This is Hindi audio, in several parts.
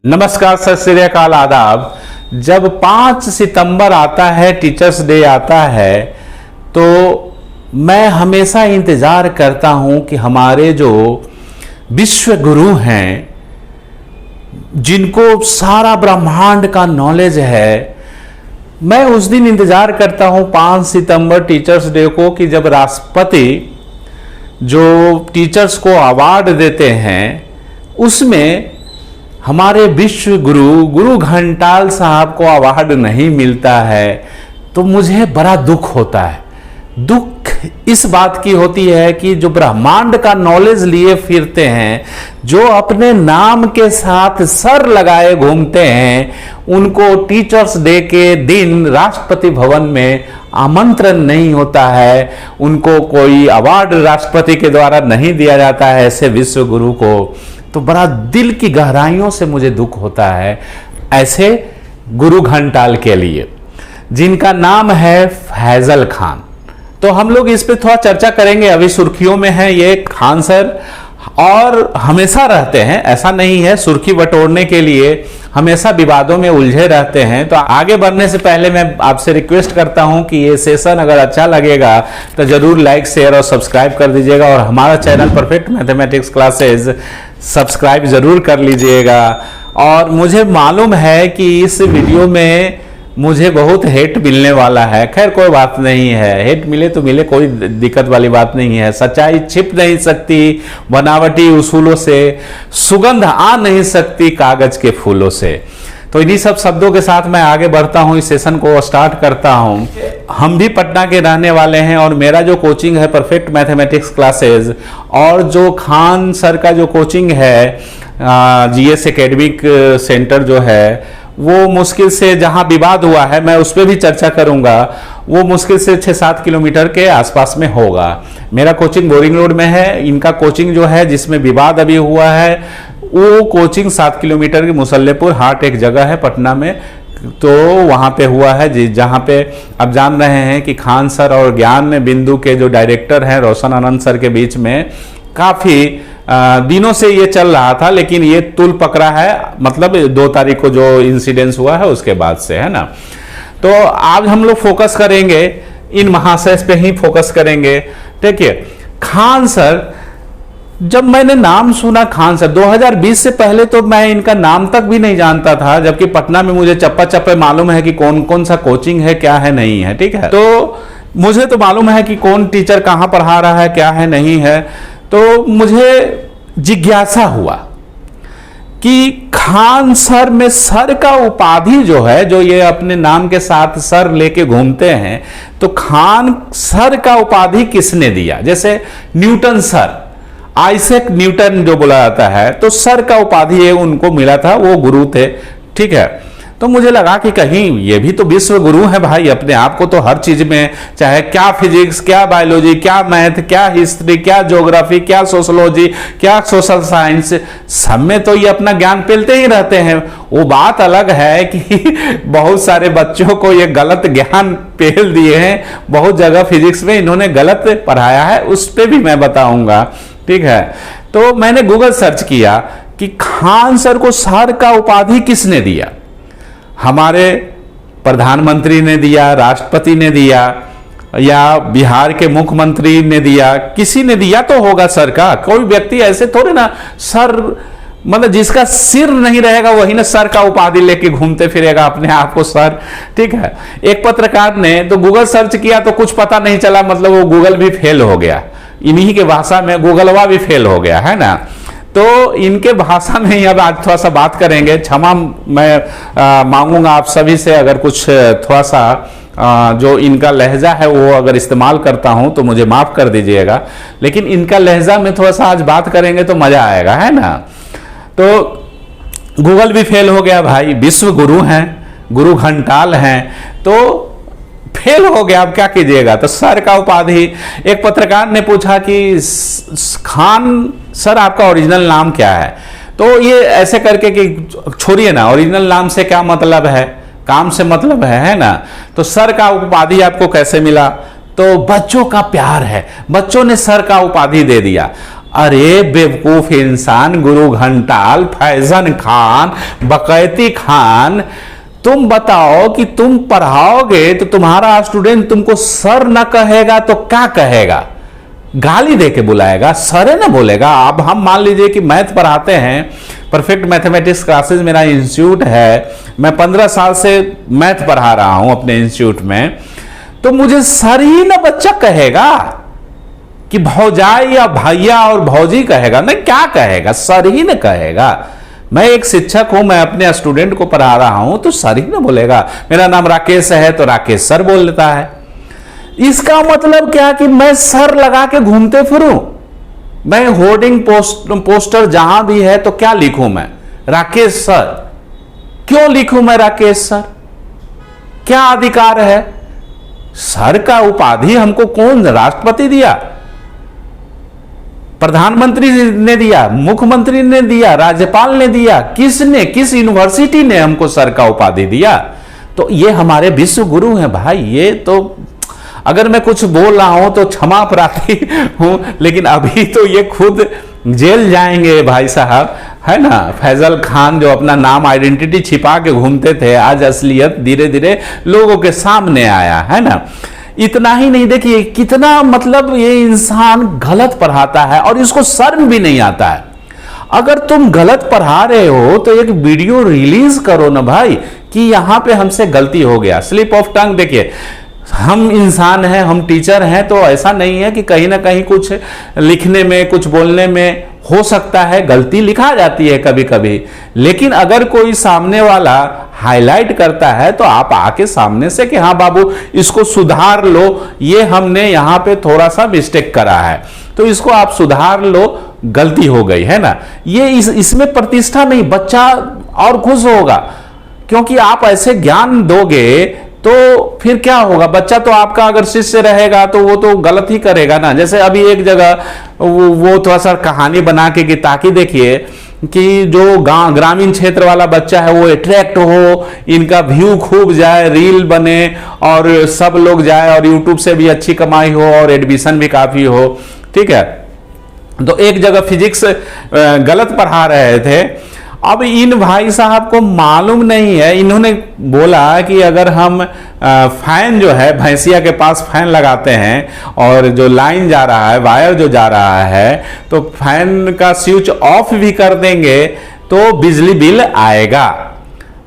नमस्कार, सत श्री अकाल, आदाब। जब 5 सितंबर आता है, टीचर्स डे आता है, तो मैं हमेशा इंतज़ार करता हूं कि हमारे जो विश्व गुरु हैं, जिनको सारा ब्रह्मांड का नॉलेज है, मैं उस दिन इंतज़ार करता हूं 5 सितंबर टीचर्स डे को कि जब राष्ट्रपति जो टीचर्स को अवार्ड देते हैं उसमें हमारे विश्व गुरु घंटाल साहब को अवार्ड नहीं मिलता है, तो मुझे बड़ा दुख होता है। दुख इस बात की होती है कि जो ब्रह्मांड का नॉलेज लिए फिरते हैं, जो अपने नाम के साथ सर लगाए घूमते हैं, उनको टीचर्स डे के दिन राष्ट्रपति भवन में आमंत्रण नहीं होता है, उनको कोई अवार्ड राष्ट्रपति के द्वारा नहीं दिया जाता है ऐसे विश्व गुरु को, तो बड़ा दिल की गहराइयों से मुझे दुख होता है ऐसे गुरु घंटाल के लिए, जिनका नाम है फैजल खान। तो हम लोग इस पे थोड़ा चर्चा करेंगे। अभी सुर्खियों में है ये खान सर, और हमेशा रहते हैं, ऐसा नहीं है, सुर्खी बटोरने के लिए हमेशा विवादों में उलझे रहते हैं। तो आगे बढ़ने से पहले मैं आपसे रिक्वेस्ट करता हूं कि ये सेशन अगर अच्छा लगेगा तो जरूर लाइक, शेयर और सब्सक्राइब कर दीजिएगा, और हमारा channel perfect mathematics classes subscribe जरूर कर लीजिएगा। और मुझे मालूम है कि इस वीडियो में मुझे बहुत हेट मिलने वाला है। खैर कोई बात नहीं है, हेट मिले तो मिले, कोई दिक्कत वाली बात नहीं है। सच्चाई छिप नहीं सकती बनावटी उसूलों से, सुगंध आ नहीं सकती कागज के फूलों से। तो इन्हीं सब शब्दों के साथ मैं आगे बढ़ता हूं, इस सेशन को स्टार्ट करता हूं। हम भी पटना के रहने वाले हैं, और मेरा जो कोचिंग है परफेक्ट मैथमेटिक्स क्लासेज, और जो खान सर का जो कोचिंग है जीएस एकेडमिक सेंटर जो है, वो मुश्किल से, जहां विवाद हुआ है मैं उस पर भी चर्चा करूंगा, वो मुश्किल से 6-7 किलोमीटर के आसपास में होगा। मेरा कोचिंग बोरिंग रोड में है, इनका कोचिंग जो है जिसमें विवाद अभी हुआ है, वो कोचिंग 7 किलोमीटर के मुसल्लेपुर हाट एक जगह है पटना में, तो वहां पे हुआ है, जहां पे अब जान रहे हैं कि खान सर और ज्ञान बिंदु के जो डायरेक्टर हैं रोशन आनंद सर के बीच में काफी दिनों से ये चल रहा था, लेकिन ये तुल पकड़ा है, मतलब 2 तारीख को जो इंसिडेंस हुआ है उसके बाद से, है ना। तो आज हम लोग फोकस करेंगे इन महाशय पे ही फोकस करेंगे, ठीक है। खान सर, जब मैंने नाम सुना खान सर 2020 से पहले, तो मैं इनका नाम तक भी नहीं जानता था, जबकि पटना में मुझे चप्पा चप्पे मालूम है कि कौन कौन सा कोचिंग है, क्या है, नहीं है, ठीक है। तो मुझे तो मालूम है कि कौन टीचर कहाँ पढ़ा रहा है, क्या है, नहीं है। तो मुझे जिज्ञासा हुआ कि खान सर में सर का उपाधि जो है, जो ये अपने नाम के साथ सर लेके घूमते हैं, तो खान सर का उपाधि किसने दिया? जैसे न्यूटन सर, आइजैक न्यूटन जो बोला जाता है, तो सर का उपाधि उनको मिला था, वो गुरु थे, ठीक है। तो मुझे लगा कि कहीं ये भी तो विश्व गुरु है भाई, अपने आप को तो हर चीज में, चाहे क्या फिजिक्स, क्या बायोलॉजी, क्या मैथ, क्या हिस्ट्री, क्या ज्योग्राफी, क्या सोशोलॉजी, क्या सोशल साइंस, सब में तो ये अपना ज्ञान पेलते ही रहते हैं। वो बात अलग है कि बहुत सारे बच्चों को ये गलत ज्ञान पेल दिए हैं, बहुत जगह फिजिक्स में इन्होंने गलत पढ़ाया है, उस पर भी मैं बताऊंगा, ठीक है। तो मैंने गूगल सर्च किया कि खान सर को सर का उपाधि किसने दिया। हमारे प्रधानमंत्री ने दिया, राष्ट्रपति ने दिया, या बिहार के मुख्यमंत्री ने दिया, किसी ने दिया तो होगा सर का। कोई व्यक्ति ऐसे थोड़े ना सर, मतलब जिसका सिर नहीं रहेगा वही ना सर का उपाधि लेके घूमते फिरेगा अपने आप को सर, ठीक है। एक पत्रकार ने तो गूगल सर्च किया तो कुछ पता नहीं चला, मतलब वो गूगल भी फेल हो गया, इन्हीं के भाषा में गूगलवा भी फेल हो गया, है ना। तो इनके भाषा में ही अब आज थोड़ा सा बात करेंगे। क्षमा मैं मांगूंगा आप सभी से, अगर कुछ थोड़ा सा जो इनका लहजा है वो अगर इस्तेमाल करता हूं तो मुझे माफ कर दीजिएगा, लेकिन इनका लहजा में थोड़ा सा आज बात करेंगे तो मजा आएगा, है ना। तो गूगल भी फेल हो गया भाई, विश्व गुरु हैं, गुरु घंटाल हैं, तो फेल हो गया, अब क्या कीजिएगा। तो सर का उपाधि, एक पत्रकार ने पूछा कि खान सर आपका ओरिजिनल नाम क्या है, तो ये ऐसे करके कि छोड़िए ना, ओरिजिनल नाम से क्या मतलब है, काम से मतलब है ना। तो सर का उपाधि आपको कैसे मिला? तो बच्चों का प्यार है, बच्चों ने सर का उपाधि दे दिया। अरे बेवकूफ इंसान, गुरु घंटाल, फैजन खान, बकैती खान, तुम बताओ कि तुम पढ़ाओगे तो तुम्हारा स्टूडेंट तुमको सर ना कहेगा तो क्या कहेगा? गाली दे के बुलाएगा, सर ना बोलेगा। अब हम मान लीजिए कि मैथ पढ़ाते हैं, परफेक्ट मैथमेटिक्स क्लासेस मेरा इंस्टीट्यूट है, मैं 15 साल से मैथ पढ़ा रहा हूं अपने इंस्टीट्यूट में, तो मुझे सर ही ना बच्चा कहेगा कि भौजाई या भैया और भौजी कहेगा? नहीं, क्या कहेगा? सर ही ना कहेगा। मैं एक शिक्षक हूं, मैं अपने स्टूडेंट को पढ़ा रहा हूं तो सर ही ना बोलेगा। मेरा नाम राकेश है तो राकेश सर बोल लेता है। इसका मतलब क्या कि मैं सर लगा के घूमते फिरूं? मैं होर्डिंग पोस्टर जहां भी है तो क्या लिखूं मैं? राकेश सर। क्यों लिखूं मैं राकेश सर? क्या अधिकार है? सर का उपाधि हमको कौन, राष्ट्रपति दिया, प्रधानमंत्री ने दिया, मुख्यमंत्री ने दिया, राज्यपाल ने दिया? किसने, किस यूनिवर्सिटी ने हमको सर का उपाधि दिया? तो ये हमारे विश्व गुरु हैं भाई। ये तो अगर मैं कुछ बोल रहा हूं तो क्षमा प्रार्थी हूं, लेकिन अभी तो ये खुद जेल जाएंगे भाई साहब, है ना। फैजल खान जो अपना नाम आइडेंटिटी छिपा के घूमते थे, आज असलियत धीरे धीरे लोगों के सामने आया, है ना। इतना ही नहीं, देखिए कितना मतलब ये इंसान गलत पढ़ाता है और इसको शर्म भी नहीं आता है। अगर तुम गलत पढ़ा रहे हो तो एक वीडियो रिलीज करो ना भाई कि यहां पे हमसे गलती हो गया। स्लिप ऑफ टंग, देखिए हम इंसान हैं, हम टीचर हैं, तो ऐसा नहीं है कि कहीं ना कहीं कुछ लिखने में, कुछ बोलने में हो सकता है गलती, लिखा जाती है कभी कभी। लेकिन अगर कोई सामने वाला हाईलाइट करता है तो आप आके सामने से कि हाँ बाबू इसको सुधार लो, ये हमने यहाँ पे थोड़ा सा मिस्टेक करा है तो इसको आप सुधार लो, गलती हो गई, है ना। ये इसमें प्रतिष्ठा नहीं, बच्चा और खुश होगा क्योंकि आप ऐसे ज्ञान दोगे तो फिर क्या होगा। बच्चा तो आपका अगर शिष्य रहेगा तो वो तो गलत ही करेगा ना। जैसे अभी एक जगह वो थोड़ा सा कहानी बना के कि ताकि देखिए कि जो ग्रामीण क्षेत्र वाला बच्चा है वो अट्रैक्ट हो, इनका व्यू खूब जाए, रील बने और सब लोग जाए और यूट्यूब से भी अच्छी कमाई हो और एडमिशन भी काफी हो, ठीक है। तो एक जगह फिजिक्स गलत पढ़ा रहे थे। अब इन भाई साहब को मालूम नहीं है, इन्होंने बोला कि अगर हम फैन जो है, भैंसिया के पास फैन लगाते हैं और जो लाइन जा रहा है, वायर जो जा रहा है, तो फैन का स्विच ऑफ भी कर देंगे तो बिजली बिल आएगा,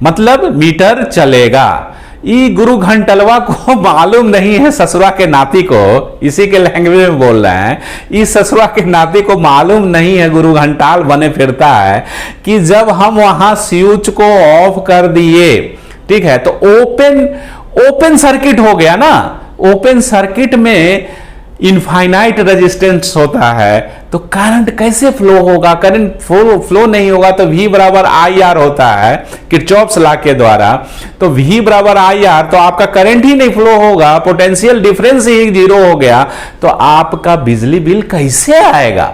मतलब मीटर चलेगा। ये गुरु घंटलवा को मालूम नहीं है, ससुरा के नाती को, इसी के लैंग्वेज में बोल रहे हैं, इस ससुरा के नाती को मालूम नहीं है, गुरु घंटाल बने फिरता है कि जब हम वहां स्विच को ऑफ कर दिए, ठीक है, तो ओपन सर्किट हो गया ना। ओपन सर्किट में इनफाइनाइट रेजिस्टेंस होता है तो करंट कैसे फ्लो होगा? करंट फ्लो नहीं होगा तो V बराबर IR होता है किरचॉफ्स लॉ के द्वारा। तो V बराबर IR, तो आपका करंट ही नहीं फ्लो होगा, पोटेंशियल डिफरेंस ही 0 हो गया, तो आपका बिजली बिल कैसे आएगा?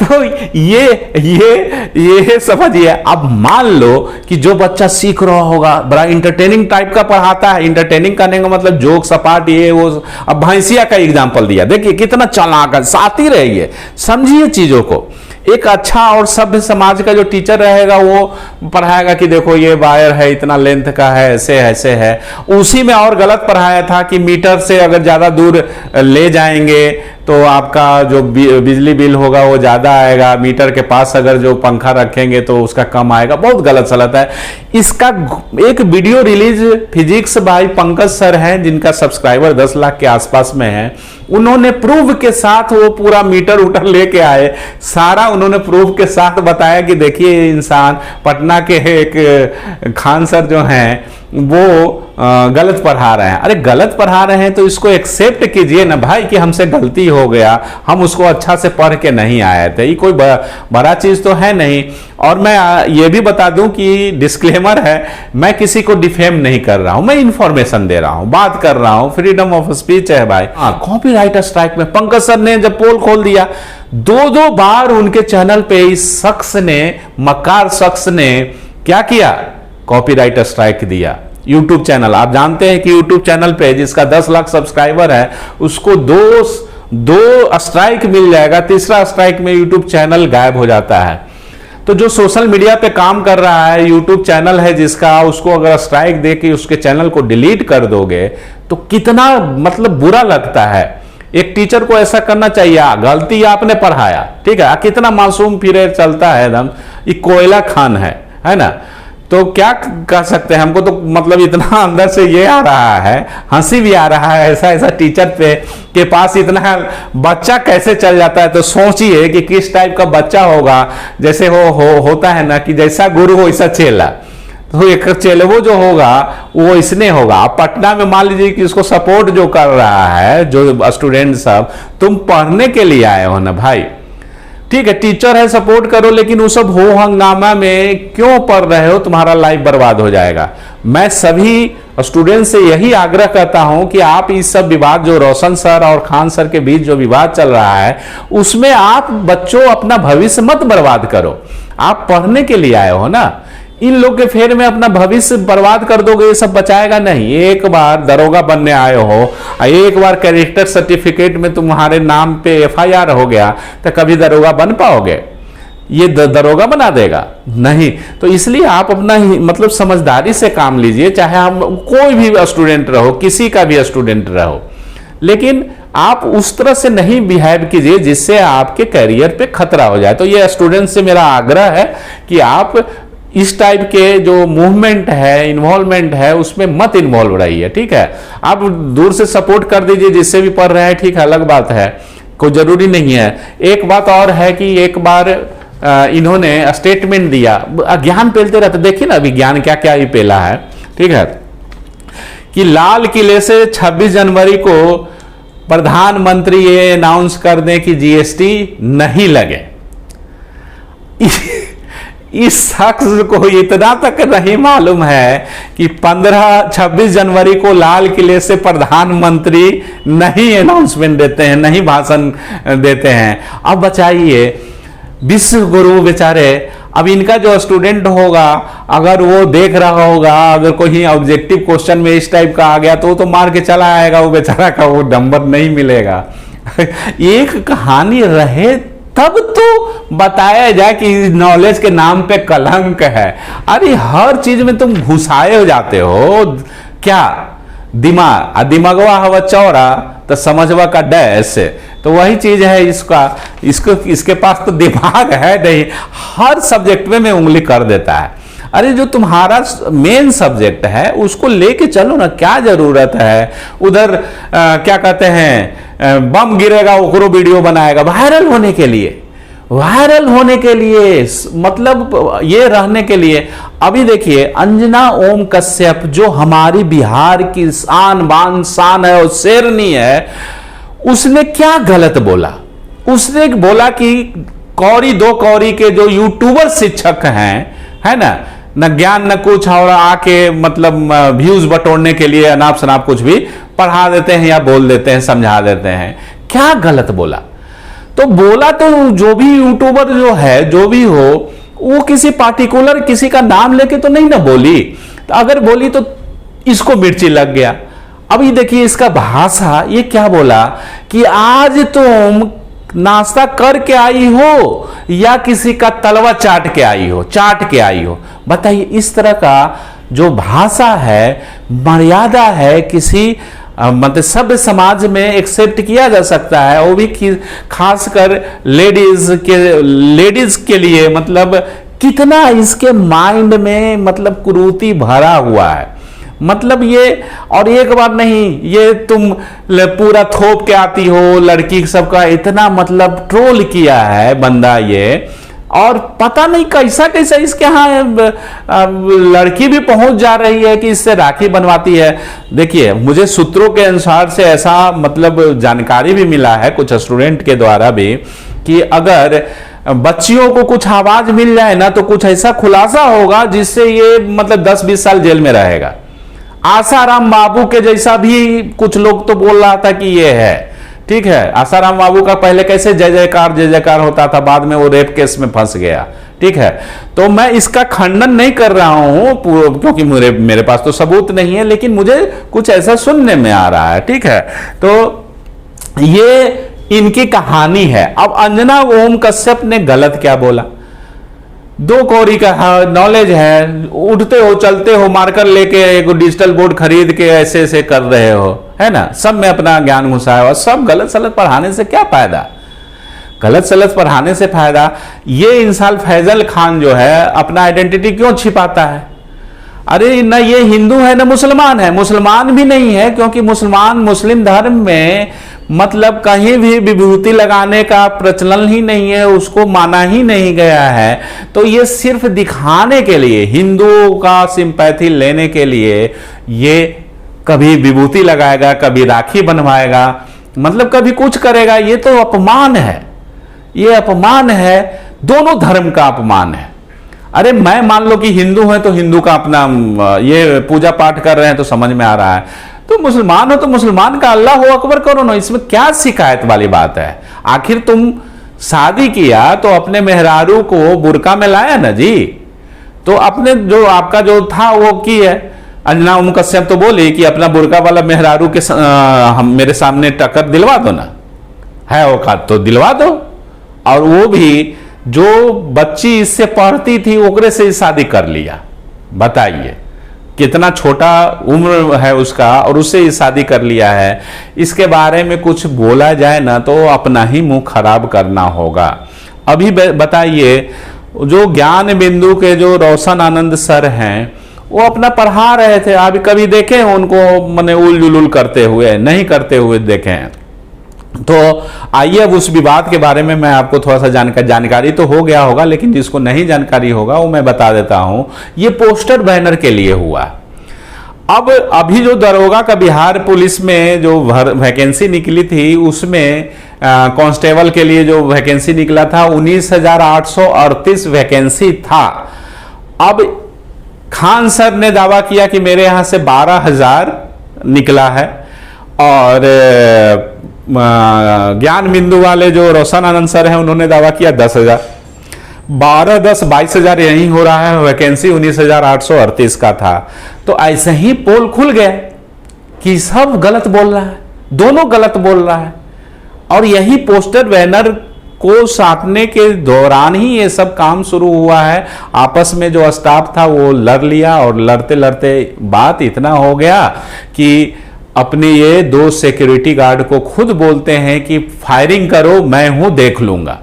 तो ये समझिए। अब मान लो कि जो बच्चा सीख रहा होगा, बड़ा इंटरटेनिंग टाइप का पढ़ाता है, इंटरटेनिंग करने का मतलब जोक सपाट ये वो। अब भैंसिया का एग्जांपल दिया, देखिए कितना चालाक है, साथ ही रहिए, समझिए चीजों को। एक अच्छा और सभ्य समाज का जो टीचर रहेगा वो पढ़ाएगा कि देखो ये वायर है, इतना लेंथ का है, ऐसे है। उसी में और गलत पढ़ाया था कि मीटर से अगर ज्यादा दूर ले जाएंगे तो आपका जो बिजली बिल होगा वो ज्यादा आएगा, मीटर के पास अगर जो पंखा रखेंगे तो उसका कम आएगा। बहुत गलत सलत है। इसका एक वीडियो रिलीज फिजिक्स भाई पंकज सर हैं, जिनका सब्सक्राइबर 10 लाख के आसपास में है, उन्होंने प्रूफ के साथ वो पूरा मीटर उटर लेके आए, सारा उन्होंने प्रूफ के साथ बताया कि देखिए इंसान, पटना के एक खान सर जो हैं वो गलत पढ़ा रहे हैं। अरे गलत पढ़ा रहे हैं तो इसको एक्सेप्ट कीजिए ना भाई कि हमसे गलती हो गया, हम उसको अच्छा से पढ़ के नहीं आए थे, ये कोई बड़ा चीज तो है नहीं। और मैं ये भी बता दूं कि डिस्क्लेमर है, मैं किसी को डिफेम नहीं कर रहा हूं, मैं इंफॉर्मेशन दे रहा हूं, बात कर रहा हूं, फ्रीडम ऑफ स्पीच है भाई। कॉपीराइट स्ट्राइक में पंकज सर ने जब पोल खोल दिया, 2 बार उनके चैनल पे इस शख्स ने, मक्कार शख्स ने क्या किया? कॉपीराइट स्ट्राइक दिया। यूट्यूब चैनल, आप जानते हैं कि यूट्यूब चैनल पे जिसका 10 लाख सब्सक्राइबर है उसको 2 स्ट्राइक मिल जाएगा, तीसरा स्ट्राइक में यूट्यूब चैनल गायब हो जाता है। तो जो सोशल मीडिया पे काम कर रहा है, यूट्यूब चैनल है जिसका, उसको अगर स्ट्राइक दे के उसके चैनल को डिलीट कर दोगे तो कितना मतलब बुरा लगता है। एक टीचर को ऐसा करना चाहिए, गलती आपने पढ़ाया, ठीक है, कितना मासूम फिर चलता है एकदम, ये कोयला खान है ना। तो क्या कर सकते हैं, हमको तो मतलब इतना अंदर से ये आ रहा है, हंसी भी आ रहा है, ऐसा टीचर पे के पास इतना बच्चा कैसे चल जाता है। तो सोचिए कि किस टाइप का बच्चा होगा, जैसे होता है ना कि जैसा गुरु वैसा चेला, तो एक चेलवो जो होगा वो इसने होगा। आप पटना में मान लीजिए कि इसको सपोर्ट जो कर रहा है, जो स्टूडेंट सब, तुम पढ़ने के लिए आए हो ना भाई, ठीक है, टीचर है सपोर्ट करो, लेकिन वो सब हो हंगामा में क्यों पढ़ रहे हो, तुम्हारा लाइफ बर्बाद हो जाएगा। मैं सभी स्टूडेंट से यही आग्रह करता हूं कि आप इस सब विवाद, जो रोशन सर और खान सर के बीच जो विवाद चल रहा है, उसमें आप बच्चों अपना भविष्य मत बर्बाद करो। आप पढ़ने के लिए आए हो ना, इन लोग के फेर में अपना भविष्य बर्बाद कर दोगे, ये सब बचाएगा नहीं। एक बार दरोगा बनने आए हो, एक बार कैरेक्टर सर्टिफिकेट में तुम्हारे नाम पे FIR हो गया, तो कभी दरोगा बन पाओगे? ये दरोगा बना देगा? नहीं। तो इसलिए आप अपना मतलब समझदारी से काम लीजिए, चाहे हम कोई भी स्टूडेंट रहो, किसी का भी स्टूडेंट रहो, लेकिन आप उस तरह से नहीं बिहेव कीजिए जिससे आपके करियर पे खतरा हो जाए। तो ये स्टूडेंट से मेरा आग्रह है कि आप इस टाइप के जो मूवमेंट है, इन्वॉल्वमेंट है, उसमें मत इन्वॉल्व रहिए, ठीक है। आप दूर से सपोर्ट कर दीजिए जिससे भी पढ़ रहे हैं, ठीक है, अलग बात है, कोई जरूरी नहीं है। एक बात और है कि एक बार इन्होंने स्टेटमेंट दिया, ज्ञान पेलते रहते, देखिए ना अभी ज्ञान क्या क्या ही पेला है, ठीक है, कि लाल किले से 26 जनवरी को प्रधानमंत्री ये अनाउंस कर दें कि GST नहीं लगे। इस शख्स को इतना तक नहीं मालूम है कि 26 जनवरी को लाल किले से प्रधानमंत्री नहीं अनाउंसमेंट देते हैं, नहीं भाषण देते हैं। अब बचाइए, विश्व गुरु बेचारे, अब इनका जो स्टूडेंट होगा, अगर वो देख रहा होगा, अगर कोई ऑब्जेक्टिव क्वेश्चन में इस टाइप का आ गया तो वो तो मार के चला आएगा, वो बेचारा का वो नंबर नहीं मिलेगा। एक कहानी रहे तब तो बताया जाए कि नॉलेज के नाम पे कलंक है। अरे हर चीज में तुम घुसाए हो जाते हो क्या? दिमागवा हवा चौड़ा तो समझवा का डैश। तो वही चीज है इसके पास तो दिमाग है नहीं, हर सब्जेक्ट में उंगली कर देता है। अरे जो तुम्हारा मेन सब्जेक्ट है उसको लेके चलो ना, क्या जरूरत है उधर क्या कहते हैं, बम गिरेगा ओकरो वीडियो बनाएगा वायरल होने के लिए, मतलब ये रहने के लिए। अभी देखिए अंजना ओम कश्यप जो हमारी बिहार की शान बान शान है और शेरनी है, उसने क्या गलत बोला? उसने बोला कि कौड़ी दो कौड़ी के जो यूट्यूबर शिक्षक हैं, है ना, न ज्ञान न कुछ, और आके मतलब व्यूज बटोरने के लिए अनाप शनाप कुछ भी पढ़ा देते हैं या बोल देते हैं, समझा देते हैं। क्या गलत बोला? तो बोला तो जो भी यूट्यूबर जो है, जो भी हो, वो किसी पार्टिकुलर किसी का नाम लेके तो नहीं ना बोली। तो अगर बोली तो इसको मिर्ची लग गया। अभी देखिए इसका भाषा, ये क्या बोला कि आज तुम नाश्ता करके आई हो या किसी का तलवा चाट के आई हो। बताइए, इस तरह का जो भाषा है, मर्यादा है, किसी मतलब सभ्य समाज में एक्सेप्ट किया जा सकता है, वो भी खासकर लेडीज के लिए। मतलब कितना इसके माइंड में मतलब कुरूति भरा हुआ है। मतलब ये, और एक बार नहीं, ये तुम पूरा थोप के आती हो लड़की सबका, इतना मतलब ट्रोल किया है बंदा ये, और पता नहीं कैसा कैसा इसके यहाँ लड़की भी पहुंच जा रही है कि इससे राखी बनवाती है। देखिए मुझे सूत्रों के अनुसार से ऐसा मतलब जानकारी भी मिला है कुछ स्टूडेंट के द्वारा भी, कि अगर बच्चियों को कुछ आवाज मिल जाए ना तो कुछ ऐसा खुलासा होगा जिससे ये मतलब 10-20 साल जेल में रहेगा। आसाराम बाबू के जैसा भी कुछ लोग तो बोल रहा था कि ये है, ठीक है। आसाराम बाबू का पहले कैसे जय जयकार होता था, बाद में वो रेप केस में फंस गया, ठीक है। तो मैं इसका खंडन नहीं कर रहा हूं क्योंकि मेरे पास तो सबूत नहीं है, लेकिन मुझे कुछ ऐसा सुनने में आ रहा है, ठीक है। तो ये इनकी कहानी है। अब अंजना ओम कश्यप ने गलत क्या बोला? 2 कौड़ी का नॉलेज है, उठते हो चलते हो मार्कर लेके एक डिजिटल बोर्ड खरीद के ऐसे ऐसे कर रहे हो, है ना, सब में अपना ज्ञान घुसाया और सब गलत सलत पढ़ाने से क्या फायदा? गलत सलत पढ़ाने से फायदा ये इंसान फैजल खान जो है अपना आइडेंटिटी क्यों छिपाता है? अरे न ये हिंदू है न मुसलमान है, मुसलमान भी नहीं है, क्योंकि मुस्लिम धर्म में मतलब कहीं भी विभूति लगाने का प्रचलन ही नहीं है, उसको माना ही नहीं गया है। तो ये सिर्फ दिखाने के लिए, हिंदुओं का सिंपैथी लेने के लिए ये कभी विभूति लगाएगा, कभी राखी बनवाएगा, मतलब कभी कुछ करेगा। ये तो अपमान है, ये अपमान है, दोनों धर्म का अपमान है। अरे मैं मान लो कि हिंदू है तो हिंदू का अपना ये पूजा पाठ कर रहे हैं तो समझ में आ रहा है, तो मुसलमान हो तो मुसलमान का अल्लाह अकबर करो ना, इसमें क्या शिकायत वाली बात है? आखिर तुम शादी किया तो अपने मेहरारू को बुर्का में लाया ना जी, तो अपने जो आपका जो था वो की है। अंजना ओम कश्यप तो बोली कि अपना बुर्का वाला मेहरारू के हम मेरे सामने टक्कर दिलवा दो ना, है औकात तो दिलवा दो। और वो भी जो बच्ची इससे पढ़ती थी ओकरे से शादी कर लिया, बताइए कितना छोटा उम्र है उसका, और उससे शादी कर लिया है। इसके बारे में कुछ बोला जाए ना तो अपना ही मुंह खराब करना होगा। अभी बताइए, जो ज्ञान बिंदु के जो रोशन आनंद सर हैं वो अपना पढ़ा रहे थे, आप कभी देखे उनको मने उल जुलूल करते हुए? नहीं करते हुए देखे हैं। तो आइए अब उस विवाद के बारे में मैं आपको थोड़ा सा जानकारी तो हो गया होगा, लेकिन जिसको नहीं जानकारी होगा वो मैं बता देता हूं। ये पोस्टर बैनर के लिए हुआ। अब अभी जो दरोगा का बिहार पुलिस में जो वैकेंसी निकली थी उसमें कांस्टेबल के लिए जो वैकेंसी निकला था 19,838 वैकेंसी था। अब खान सर ने दावा किया कि मेरे यहां से 12,000 निकला है, और ज्ञान बिंदु वाले जो रोशन आनंद सर हैं उन्होंने दावा किया 10,000। 22,000 यही हो रहा है, वैकेंसी 19,838 का था। तो ऐसे ही पोल खुल गया कि सब गलत बोल रहा है, दोनों गलत बोल रहा है। और यही पोस्टर बैनर को साटने के दौरान ही ये सब काम शुरू हुआ है। आपस में जो स्टाफ था वो लड़ लिया, और लड़ते लड़ते बात इतना हो गया कि अपने ये 2 सिक्योरिटी गार्ड को खुद बोलते हैं कि फायरिंग करो, मैं हूं देख लूंगा।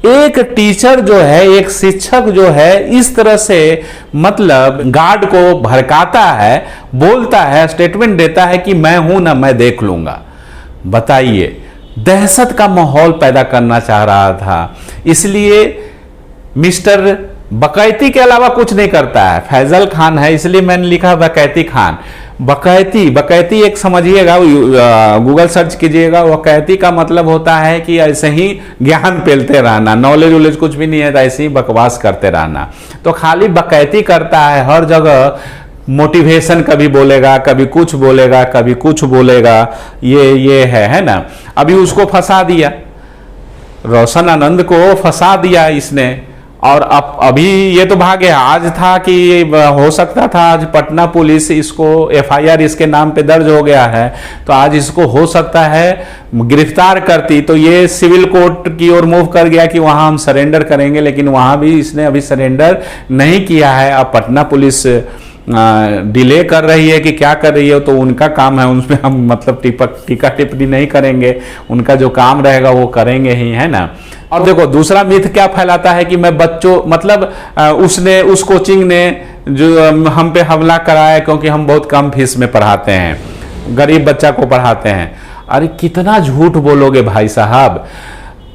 एक टीचर जो है, एक शिक्षक जो है इस तरह से मतलब गार्ड को भड़काता है, बोलता है, स्टेटमेंट देता है कि मैं हूं ना, मैं देख लूंगा। बताइए, दहशत का माहौल पैदा करना चाह रहा था। इसलिए मिस्टर बकैती के अलावा कुछ नहीं करता है, फैजल खान है, इसलिए मैंने लिखा बकैती खान। बकैती एक समझिएगा, गूगल सर्च कीजिएगा। बकैती का मतलब होता है कि ऐसे ही ज्ञान पेलते रहना, नॉलेज वॉलेज कुछ भी नहीं है तो ऐसे ही बकवास करते रहना। तो खाली बकैती करता है, हर जगह मोटिवेशन कभी बोलेगा, कभी कुछ बोलेगा, कभी कुछ बोलेगा। ये है ना। अभी उसको फंसा दिया, रोशन आनंद को फंसा दिया इसने, और अब अभी ये तो भागे। आज था कि हो सकता था आज पटना पुलिस इसको FIR इसके नाम पे दर्ज हो गया है, तो आज इसको हो सकता है गिरफ्तार करती, तो ये सिविल कोर्ट की ओर मूव कर गया कि वहां हम सरेंडर करेंगे, लेकिन वहां भी इसने अभी सरेंडर नहीं किया है। अब पटना पुलिस डिले कर रही है कि क्या कर रही है, तो उनका काम है, उसमें हम मतलब टीका टिप्पणी नहीं करेंगे, उनका जो काम रहेगा वो करेंगे ही, है ना। और देखो दूसरा मिथ क्या फैलाता है कि मैं बच्चों मतलब उस कोचिंग ने जो हम पे हमला कराया क्योंकि हम बहुत कम फीस में पढ़ाते हैं, गरीब बच्चा को पढ़ाते हैं। अरे कितना झूठ बोलोगे भाई साहब,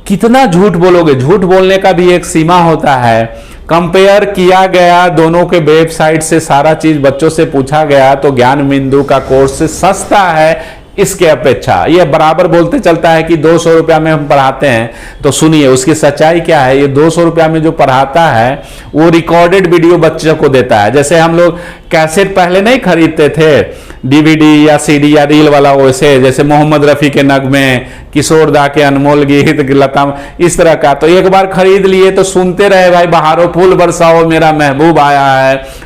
कितना झूठ बोलोगे। झूठ बोलने का भी एक सीमा होता है। कंपेयर किया गया दोनों के वेबसाइट से, सारा चीज बच्चों से पूछा गया, तो ज्ञान बिंदु का कोर्स सस्ता है इसके अपेक्षा। ये बराबर बोलते चलता है कि 200 रुपया में हम पढ़ाते हैं, तो सुनिए उसकी सच्चाई क्या है। ये 200 रुपया में जो पढ़ाता है वो रिकॉर्डेड वीडियो बच्चों को देता है। जैसे हम लोग कैसेट पहले नहीं खरीदते थे, DVD या CD या रील वाला, वैसे जैसे मोहम्मद रफ़ी के नगमे, किशोर दा के अनमोल गीत, लता, इस तरह का। तो एक बार खरीद लिए तो सुनते रहे, भाई बहारो फूल बरसाओ मेरा महबूब आया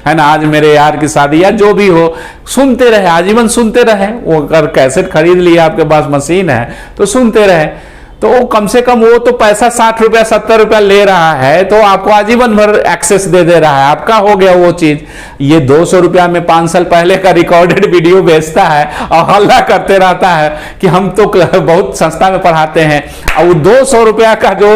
है ना, आज मेरे यार की शादी, या जो भी हो, सुनते रहे, आजीवन सुनते रहे। वो अगर कैसेट खरीद लिया, आपके पास मशीन है तो सुनते रहे। तो कम से कम वो तो पैसा 60 रुपया 70 रुपया ले रहा है, तो आपको आजीवन भर एक्सेस दे रहा है, आपका हो गया वो चीज। ये 200 रुपया में 5 साल पहले का रिकॉर्डेड वीडियो बेचता है और हल्ला करते रहता है कि हम तो बहुत संस्था में पढ़ाते हैं, और वो 200 रुपया का जो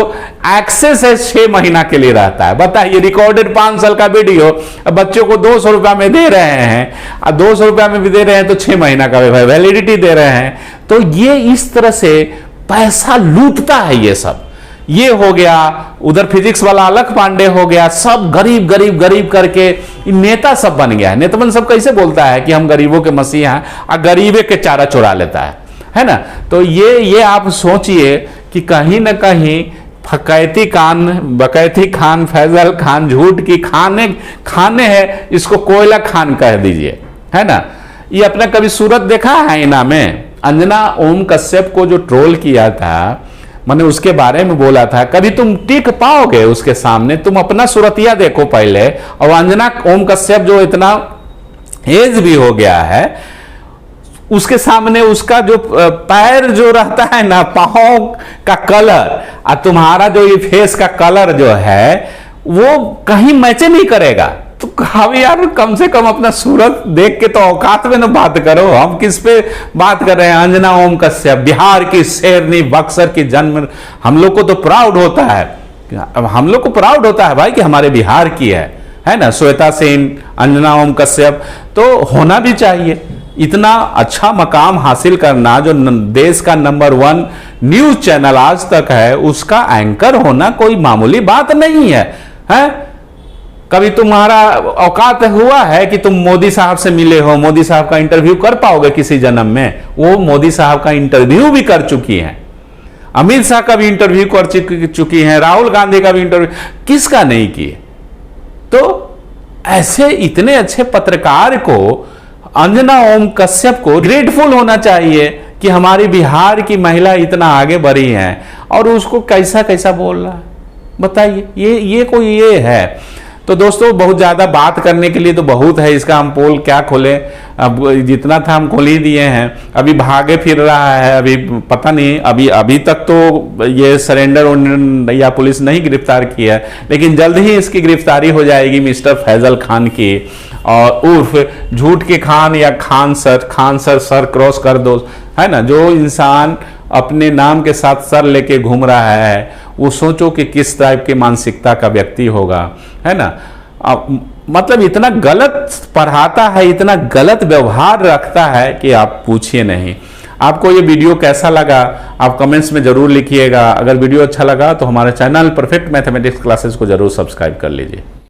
एक्सेस है 6 महीना के लिए रहता है। बताइए, रिकॉर्डेड 5 साल का वीडियो बच्चों को 200 रुपया में दे रहे हैं, और 200 रुपया में भी दे रहे हैं तो 6 महीना का वैलिडिटी दे रहे हैं। तो ये इस तरह से पैसा लूटता है ये सब। ये हो गया, उधर फिजिक्स वाला अलख पांडे हो गया, सब गरीब गरीब गरीब करके नेता सब बन गया है। नेता सब कैसे बोलता है कि हम गरीबों के मसीहा हैं, और गरीबे के चारा चुरा लेता है ना। तो ये आप सोचिए कि कहीं ना कहीं फकैती खान फैजल खान, झूठ की खाने हैं, इसको कोयला खान कह दीजिए, है ना। ये अपना कभी सूरत देखा है आईना में? अंजना ओम कश्यप को जो ट्रोल किया था, मैंने उसके बारे में बोला था, कभी तुम टिक पाओगे उसके सामने? तुम अपना सूरतिया देखो पहले। और अंजना ओम कश्यप जो इतना एज भी हो गया है, उसके सामने उसका जो पैर जो रहता है ना, पाँव का कलर और तुम्हारा जो ये फेस का कलर जो है, वो कहीं मैच नहीं करेगा। तो कहा यार, कम से कम अपना सूरत देख के तो औकात में ना बात करो। हम किस पे बात कर रहे हैं? अंजना ओम कश्यप, बिहार की शेरनी, बक्सर की जन्म। हम लोग को तो प्राउड होता है, हम लोग को प्राउड होता है भाई कि हमारे बिहार की है ना, श्वेता सेन, अंजना ओम कश्यप। तो होना भी चाहिए। इतना अच्छा मकाम हासिल करना, जो देश का नंबर 1 न्यूज चैनल आज तक है, उसका एंकर होना कोई मामूली बात नहीं है। कभी तुम्हारा औकात हुआ है कि तुम मोदी साहब से मिले हो, मोदी साहब का इंटरव्यू कर पाओगे किसी जन्म में? वो मोदी साहब का इंटरव्यू भी कर चुकी हैं, अमित शाह का भी इंटरव्यू कर चुकी हैं, राहुल गांधी का भी इंटरव्यू, किसका नहीं किए? तो ऐसे इतने अच्छे पत्रकार को, अंजना ओम कश्यप को ग्रेटफुल होना चाहिए कि हमारी बिहार की महिला इतना आगे बढ़ी है, और उसको कैसा कैसा बोल रहा है। बताइए, ये कोई ये है? तो दोस्तों, बहुत ज़्यादा बात करने के लिए तो बहुत है, इसका हम पोल क्या खोलें। अब जितना था हम खोल ही दिए हैं। अभी भागे फिर रहा है, अभी पता नहीं, अभी तक तो ये सरेंडर या पुलिस नहीं गिरफ्तार किया है, लेकिन जल्द ही इसकी गिरफ्तारी हो जाएगी मिस्टर फैजल खान की, और उर्फ झूठ के खान या खान सर क्रॉस कर दो, है ना। जो इंसान अपने नाम के साथ सर लेके घूम रहा है, वो सोचो कि किस टाइप की मानसिकता का व्यक्ति होगा, है ना। मतलब इतना गलत पढ़ाता है, इतना गलत व्यवहार रखता है कि आप पूछिए नहीं। आपको ये वीडियो कैसा लगा आप कमेंट्स में जरूर लिखिएगा। अगर वीडियो अच्छा लगा तो हमारे चैनल परफेक्ट मैथमेटिक्स क्लासेस को जरूर सब्सक्राइब कर लीजिए।